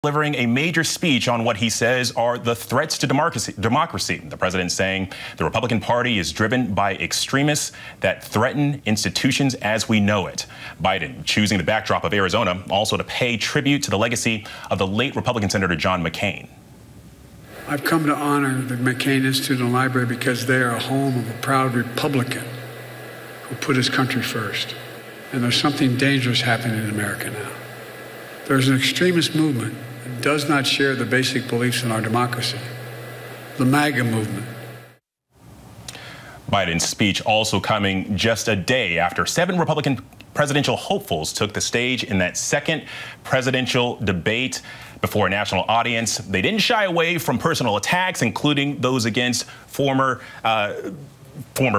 Delivering a major speech on what he says are the threats to democracy. The president saying the Republican Party is driven by extremists that threaten institutions as we know it. Biden choosing the backdrop of Arizona also to pay tribute to the legacy of the late Republican Senator John McCain. I've come to honor the McCain Institute and Library because they are a home of a proud Republican who put his country first. And there's something dangerous happening in America now. There's an extremist movement that does not share the basic beliefs in our democracy, the MAGA movement. Biden's speech also coming just a day after 7 Republican presidential hopefuls took the stage in that second presidential debate before a national audience. They didn't shy away from personal attacks, including those against former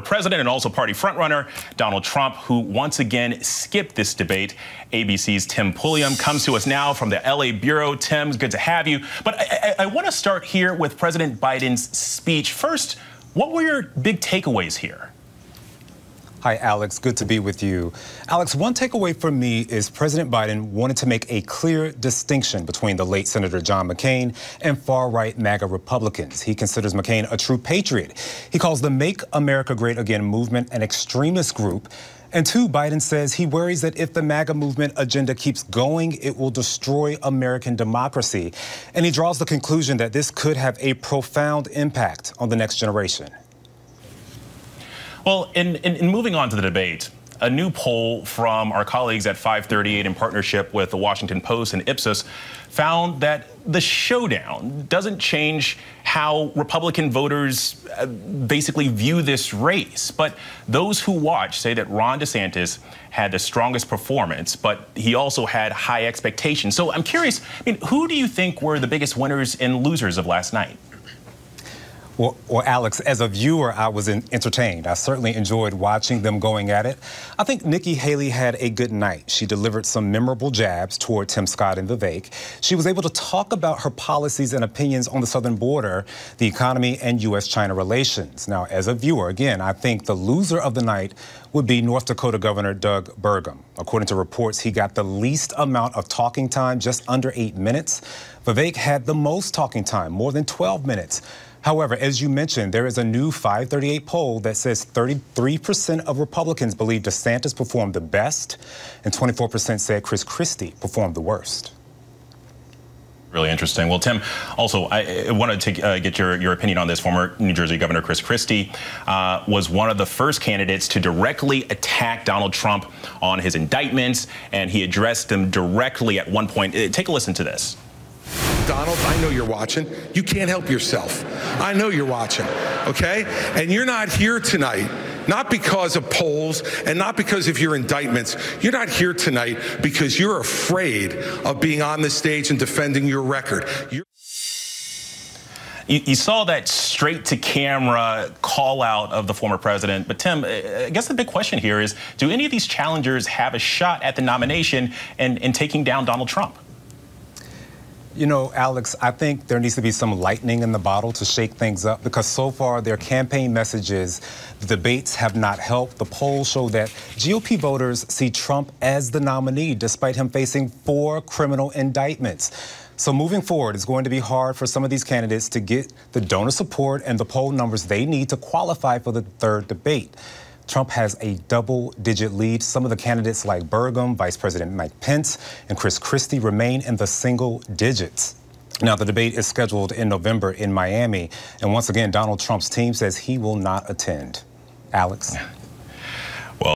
president and also party frontrunner Donald Trump, who once again skipped this debate. ABC's Tim Pulliam comes to us now from the LA Bureau. Tim, good to have you. But I want to start here with President Biden's speech. First, what were your big takeaways here? Hi, Alex. Good to be with you. Alex, one takeaway for me is President Biden wanted to make a clear distinction between the late Senator John McCain and far-right MAGA Republicans. He considers McCain a true patriot. He calls the Make America Great Again movement an extremist group. And 2, Biden says he worries that if the MAGA movement agenda keeps going, it will destroy American democracy. And he draws the conclusion that this could have a profound impact on the next generation. Well, in moving on to the debate, a new poll from our colleagues at 538 in partnership with the Washington Post and Ipsos found that the showdown doesn't change how Republican voters basically view this race. But those who watch say that Ron DeSantis had the strongest performance, but he also had high expectations. So I'm curious, who do you think were the biggest winners and losers of last night? Well, Alex, as a viewer, I was entertained. I certainly enjoyed watching them going at it. I think Nikki Haley had a good night. She delivered some memorable jabs toward Tim Scott and Vivek. She was able to talk about her policies and opinions on the southern border, the economy, and U.S.-China relations. Now, as a viewer, again, I think the loser of the night would be North Dakota Governor Doug Burgum. According to reports, he got the least amount of talking time, just under 8 minutes. Vivek had the most talking time, more than 12 minutes. However, as you mentioned, there is a new 538 poll that says 33% of Republicans believe DeSantis performed the best, and 24% said Chris Christie performed the worst. Really interesting. Well, Tim, also, I wanted to get your opinion on this. Former New Jersey Governor Chris Christie was one of the first candidates to directly attack Donald Trump on his indictments, and he addressed them directly at one point. Take a listen to this. Donald, I know you're watching. You can't help yourself. I know you're watching, okay? And you're not here tonight, not because of polls and not because of your indictments. You're not here tonight because you're afraid of being on the stage and defending your record. You saw that straight-to-camera call-out of the former president. But, Tim, I guess the big question here is, do any of these challengers have a shot at the nomination and taking down Donald Trump? You know, Alex, I think there needs to be some lightning in the bottle to shake things up, because so far their campaign messages, the debates have not helped. The polls show that GOP voters see Trump as the nominee, despite him facing 4 criminal indictments. So moving forward, it's going to be hard for some of these candidates to get the donor support and the poll numbers they need to qualify for the 3rd debate. Trump has a double-digit lead. Some of the candidates like Burgum, Vice President Mike Pence, and Chris Christie remain in the single digits. Now, the debate is scheduled in November in Miami. And once again, Donald Trump's team says he will not attend. Alex?